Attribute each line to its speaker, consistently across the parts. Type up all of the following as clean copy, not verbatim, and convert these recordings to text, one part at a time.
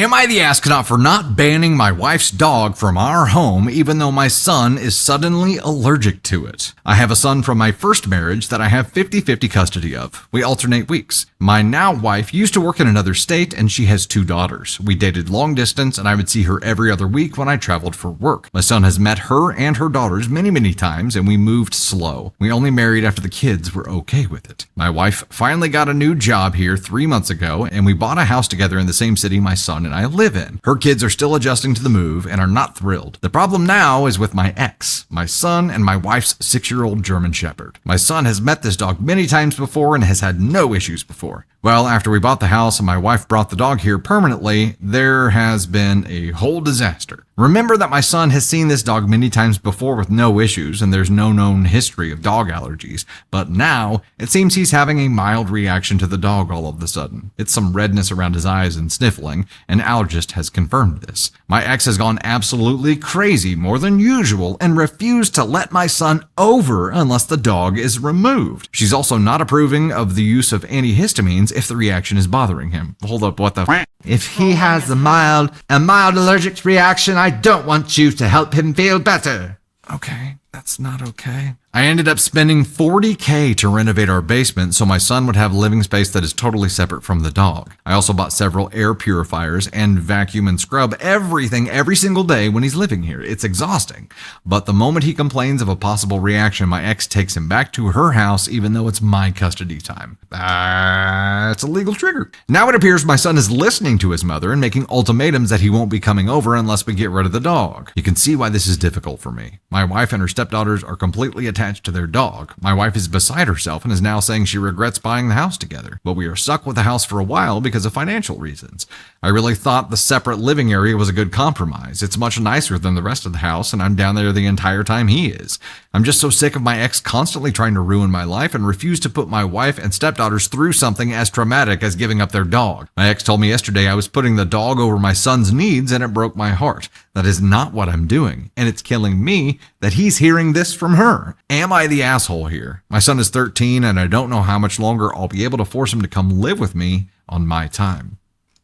Speaker 1: Am I the astronaut for not banning my wife's dog from our home even though my son is suddenly allergic to it? I have a son from my first marriage that I have 50-50 custody of. We alternate weeks. My now wife used to work in another state and she has 2 daughters. We dated long distance and I would see her every other week when I traveled for work. My son has met her and her daughters many times and we moved slow. We only married after the kids were okay with it. My wife finally got a new job here 3 months ago and we bought a house together in the same city my son and I live in. Her kids are still adjusting to the move and are not thrilled. The problem now is with my ex, my son, and my wife's 6-year-old German Shepherd. My son has met this dog many times before and has had no issues before. Well, after we bought the house and my wife brought the dog here permanently, there has been a whole disaster. Remember that my son has seen this dog many times before with no issues and there's no known history of dog allergies, but now it seems he's having a mild reaction to the dog all of a sudden. It's some redness around his eyes and sniffling. An allergist has confirmed this. My ex has gone absolutely crazy more than usual and refused to let my son over unless the dog is removed. She's also not approving of the use of antihistamines if the reaction is bothering him. Hold up, what the If he has a mild allergic reaction, I don't want you to help him feel better. Okay, that's not okay. I ended up spending $40,000 to renovate our basement so my son would have living space that is totally separate from the dog. I also bought several air purifiers and vacuum and scrub everything every single day when he's living here. It's exhausting. But the moment he complains of a possible reaction, my ex takes him back to her house even though it's my custody time. That's a legal trigger. Now it appears my son is listening to his mother and making ultimatums that he won't be coming over unless we get rid of the dog. You can see why this is difficult for me. My wife and her stepdaughters are completely attached to their dog. My wife is beside herself and is now saying she regrets buying the house together, but we are stuck with the house for a while because of financial reasons. I really thought the separate living area was a good compromise. It's much nicer than the rest of the house and I'm down there the entire time he is. I'm just so sick of my ex constantly trying to ruin my life and refuse to put my wife and stepdaughters through something as traumatic as giving up their dog. My ex told me yesterday I was putting the dog over my son's needs and it broke my heart. That is not what I'm doing, and it's killing me that he's hearing this from her. Am I the asshole here? My son is 13 and I don't know how much longer I'll be able to force him to come live with me on my time.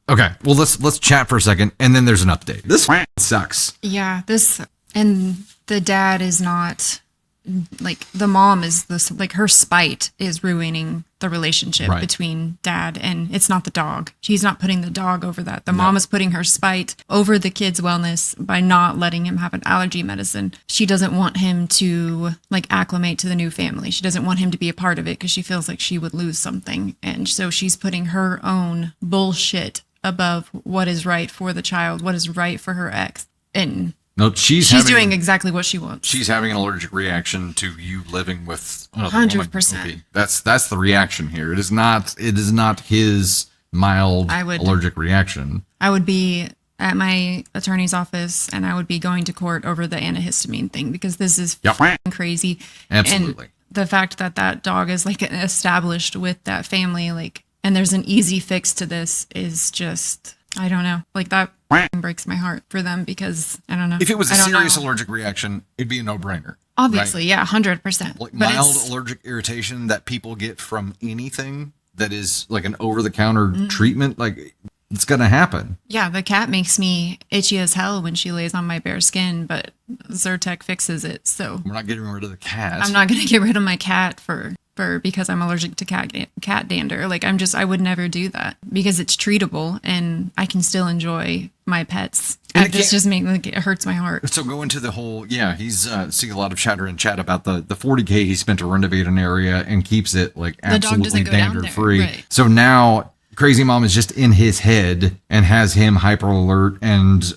Speaker 1: Okay, well let's chat for a second and then there's an update. This sucks.
Speaker 2: Yeah, and the dad is not, like, the mom is this, like, her spite is ruining the relationship between dad and it's not the dog. She's not putting the dog over that. The mom is putting her spite over the kid's wellness by not letting him have an allergy medicine. She doesn't want him to, like, acclimate to the new family. She doesn't want him to be a part of it because she feels like she would lose something. And so she's putting her own bullshit above what is right for the child, what is right for her ex. And
Speaker 1: no, she's
Speaker 2: doing exactly what she wants.
Speaker 1: She's having an allergic reaction to you living with another
Speaker 2: 100%.
Speaker 1: woman. Okay. That's the reaction here. It is not his mild allergic reaction.
Speaker 2: I would be at my attorney's office and I would be going to court over the antihistamine thing because this is crazy.
Speaker 1: Absolutely.
Speaker 2: And the fact that that dog is, like, established with that family, like, and there's an easy fix to this is just, I don't know, like, that breaks my heart for them because I don't know.
Speaker 1: If it was a serious allergic reaction, it'd be a no-brainer.
Speaker 2: Obviously, right? Yeah, 100%.
Speaker 1: Like mild allergic irritation that people get from anything that is like an over-the-counter treatment, like, it's going to happen.
Speaker 2: Yeah, the cat makes me itchy as hell when she lays on my bare skin, but Zyrtec fixes it, so.
Speaker 1: We're not getting rid of the cat.
Speaker 2: I'm not going to get rid of my cat because I'm allergic to cat dander. Like, I would never do that because it's treatable and I can still enjoy my pets. And this just it hurts my heart.
Speaker 1: So go into the whole, he's seeing a lot of chatter in chat about the $40,000 he spent to renovate an area and keeps it, like, absolutely dander free. Right. So now Crazy Mom is just in his head and has him hyper alert and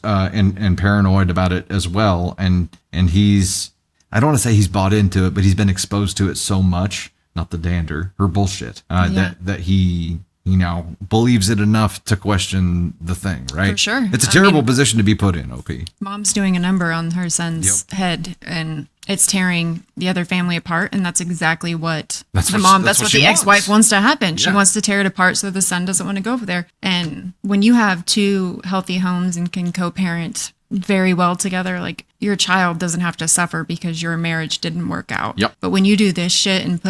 Speaker 1: paranoid about it as well. And he's, I don't want to say he's bought into it, but he's been exposed to it so much. Not the dander, her bullshit, that he now believes it enough to question the thing, right?
Speaker 2: For sure.
Speaker 1: It's a terrible position to be put in, OP.
Speaker 2: Mom's doing a number on her son's head, and it's tearing the other family apart, and that's exactly what that's what the ex-wife wants to happen. She wants to tear it apart so the son doesn't want to go over there. And when you have 2 healthy homes and can co-parent very well together, like, your child doesn't have to suffer because your marriage didn't work out.
Speaker 1: Yep.
Speaker 2: But when you do this shit and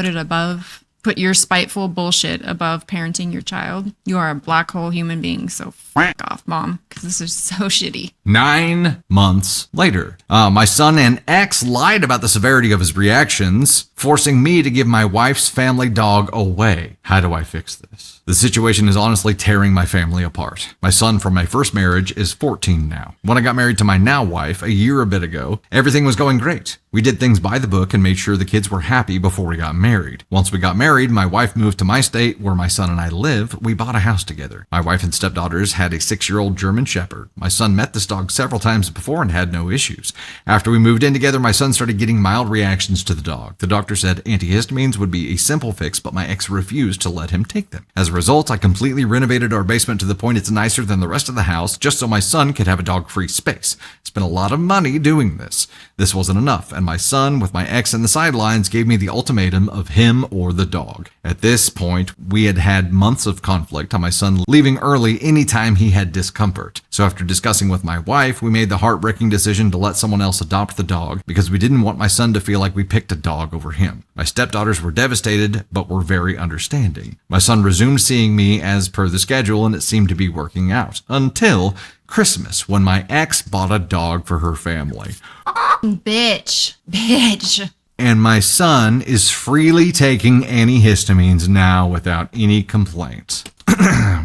Speaker 2: put your spiteful bullshit above parenting your child, you are a black hole human being. So fuck off, Mom. This is so shitty.
Speaker 1: 9 months later, my son and ex lied about the severity of his reactions, forcing me to give my wife's family dog away. How do I fix this? The situation is honestly tearing my family apart. My son from my first marriage is 14 now. When I got married to my now wife a bit ago, everything was going great. We did things by the book and made sure the kids were happy before we got married. Once we got married, my wife moved to my state where my son and I live. We bought a house together. My wife and stepdaughters had a 6-year-old German Shepherd. My son met this dog several times before and had no issues. After we moved in together, my son started getting mild reactions to the dog. The doctor said antihistamines would be a simple fix, but my ex refused to let him take them. As a result, I completely renovated our basement to the point it's nicer than the rest of the house, just so my son could have a dog-free space. Spent a lot of money doing this. This wasn't enough, and my son, with my ex in the sidelines, gave me the ultimatum of him or the dog. At this point, we had had months of conflict on my son leaving early anytime he had discomfort. So after discussing with my wife, we made the heartbreaking decision to let someone else adopt the dog because we didn't want my son to feel like we picked a dog over him. My stepdaughters were devastated, but were very understanding. My son resumed seeing me as per the schedule, and it seemed to be working out. Until Christmas, when my ex bought a dog for her family.
Speaker 2: Bitch.
Speaker 1: And my son is freely taking antihistamines now without any complaints.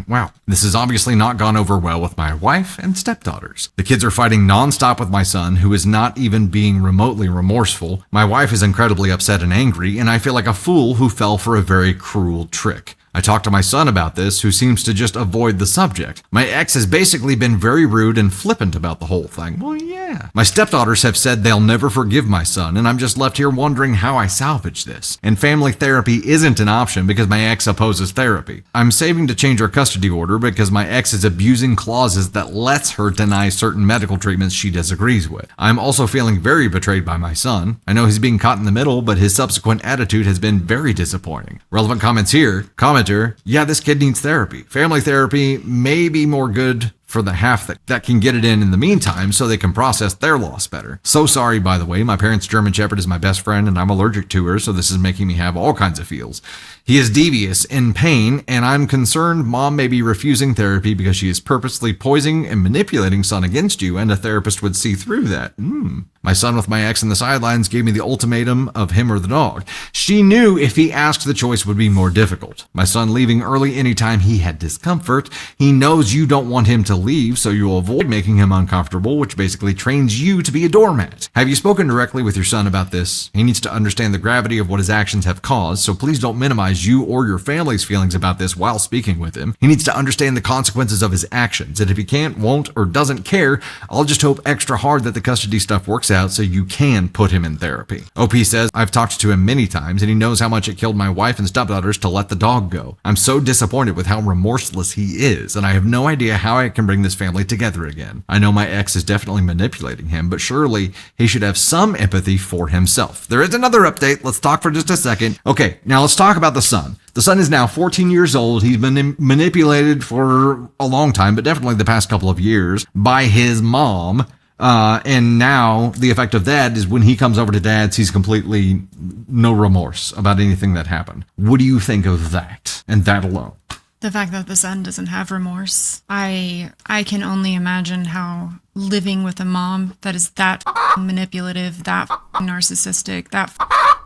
Speaker 1: Wow. This has obviously not gone over well with my wife and stepdaughters. The kids are fighting nonstop with my son, who is not even being remotely remorseful. My wife is incredibly upset and angry, and I feel like a fool who fell for a very cruel trick. I talked to my son about this, who seems to just avoid the subject. My ex has basically been very rude and flippant about the whole thing. Well, yeah. My stepdaughters have said they'll never forgive my son, and I'm just left here wondering how I salvage this. And family therapy isn't an option because my ex opposes therapy. I'm saving to change our custody order because my ex is abusing clauses that lets her deny certain medical treatments she disagrees with. I'm also feeling very betrayed by my son. I know he's being caught in the middle, but his subsequent attitude has been very disappointing. Relevant comments here. Commenter, yeah, this kid needs therapy. Family therapy may be more good for the half that can get it in the meantime so they can process their loss better. So sorry, by the way. My parents' German Shepherd is my best friend and I'm allergic to her, so this is making me have all kinds of feels. He is devious, in pain, and I'm concerned mom may be refusing therapy because she is purposely poisoning and manipulating son against you, and a therapist would see through that. My son with my ex in the sidelines gave me the ultimatum of him or the dog. She knew if he asked, the choice would be more difficult. My son leaving early anytime he had discomfort. He knows you don't want him to leave, so you'll avoid making him uncomfortable, which basically trains you to be a doormat. Have you spoken directly with your son about this? He needs to understand the gravity of what his actions have caused, so please don't minimize you or your family's feelings about this while speaking with him. He needs to understand the consequences of his actions, and if he can't, won't, or doesn't care, I'll just hope extra hard that the custody stuff works out so you can put him in therapy. OP says, I've talked to him many times, and he knows how much it killed my wife and stepdaughters to let the dog go. I'm so disappointed with how remorseless he is, and I have no idea how I can bring this family together again. I know my ex is definitely manipulating him, but surely he should have some empathy for himself. There is another update. Let's talk for just a second. Okay, now let's talk about the son. The son is now 14 years old. He's been manipulated for a long time, but definitely the past couple of years by his mom. And now the effect of that is when he comes over to dad's, he's completely no remorse about anything that happened. What do you think of that and that alone?
Speaker 2: The fact that the son doesn't have remorse. I can only imagine how living with a mom that is that manipulative, that narcissistic, that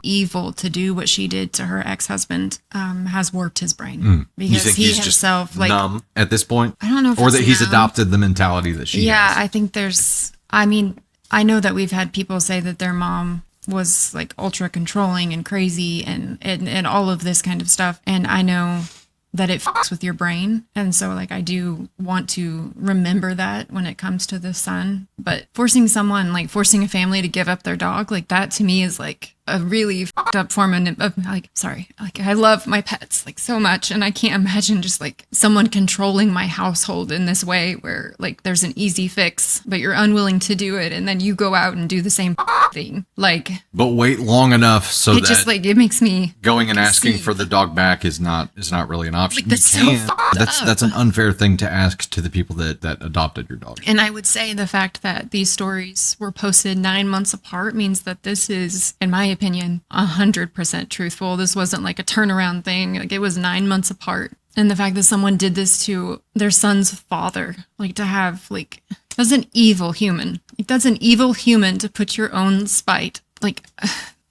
Speaker 2: evil to do what she did to her ex-husband has warped his brain. Because
Speaker 1: you think
Speaker 2: he
Speaker 1: he's
Speaker 2: himself,
Speaker 1: just
Speaker 2: like,
Speaker 1: numb at this point?
Speaker 2: I don't know if
Speaker 1: or
Speaker 2: it's
Speaker 1: that he's
Speaker 2: numb.
Speaker 1: adopted the mentality that she has.
Speaker 2: I think I know that we've had people say that their mom was like ultra controlling and crazy and all of this kind of stuff. And I know that it fucks with your brain. And so like, I do want to remember that when it comes to the son, but forcing a family to give up their dog, like that to me is like a really fucked up form of I love my pets like so much. And I can't imagine just like someone controlling my household in this way where like there's an easy fix, but you're unwilling to do it. And then you go out and do the same thing. Like,
Speaker 1: but wait long enough so
Speaker 2: it just like, it makes me
Speaker 1: going and asking for the dog back is not really an option.
Speaker 2: Like,
Speaker 1: That's an unfair thing to ask to the people that adopted your dog.
Speaker 2: And I would say the fact that these stories were posted 9 months apart means that this is, in my opinion, 100% truthful. This wasn't like a turnaround thing. Like it was 9 months apart. And the fact that someone did this to their son's father, like to have, like, that's an evil human. Like, that's an evil human to put your own spite. Like,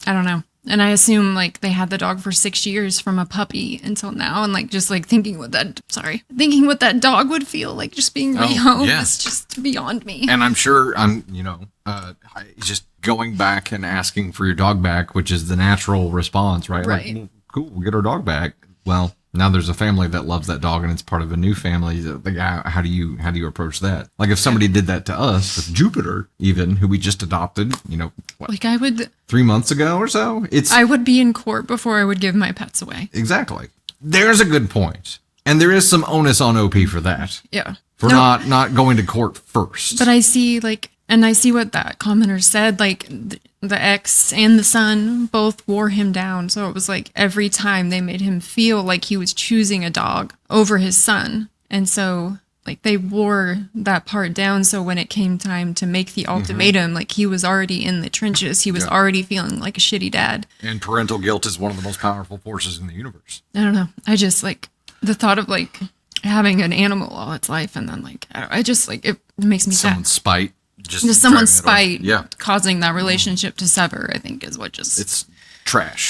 Speaker 2: I don't know. And I assume, like, they had the dog for 6 years from a puppy until now. And, like, just, like, thinking what that dog would feel like just being rehomed is just beyond me.
Speaker 1: And I'm sure just going back and asking for your dog back, which is the natural response, right?
Speaker 2: Right.
Speaker 1: Like, cool, we'll get our dog back. Well, now there's a family that loves that dog and it's part of a new family. Like, how do you approach that? Like, if somebody did that to us with Jupiter, even, who we just adopted, what,
Speaker 2: Like, I would
Speaker 1: 3 months ago or so,
Speaker 2: I would be in court before I would give my pets away.
Speaker 1: Exactly. There's a good point. And there is some onus on OP for that.
Speaker 2: Yeah.
Speaker 1: For not going to court first.
Speaker 2: But I see, like, and I see what that commenter said, like, the ex and the son both wore him down. So it was like every time they made him feel like he was choosing a dog over his son. And so, like, they wore that part down. So when it came time to make the ultimatum, like, he was already in the trenches. He was already feeling like a shitty dad.
Speaker 1: And parental guilt is one of the most powerful forces in the universe.
Speaker 2: I don't know. I just, like, the thought of, like, having an animal all its life and then, like, I just, like, it makes me sad.
Speaker 1: Someone's spite.
Speaker 2: Just someone's spite causing that relationship to sever, I think, is what just...
Speaker 1: It's trash.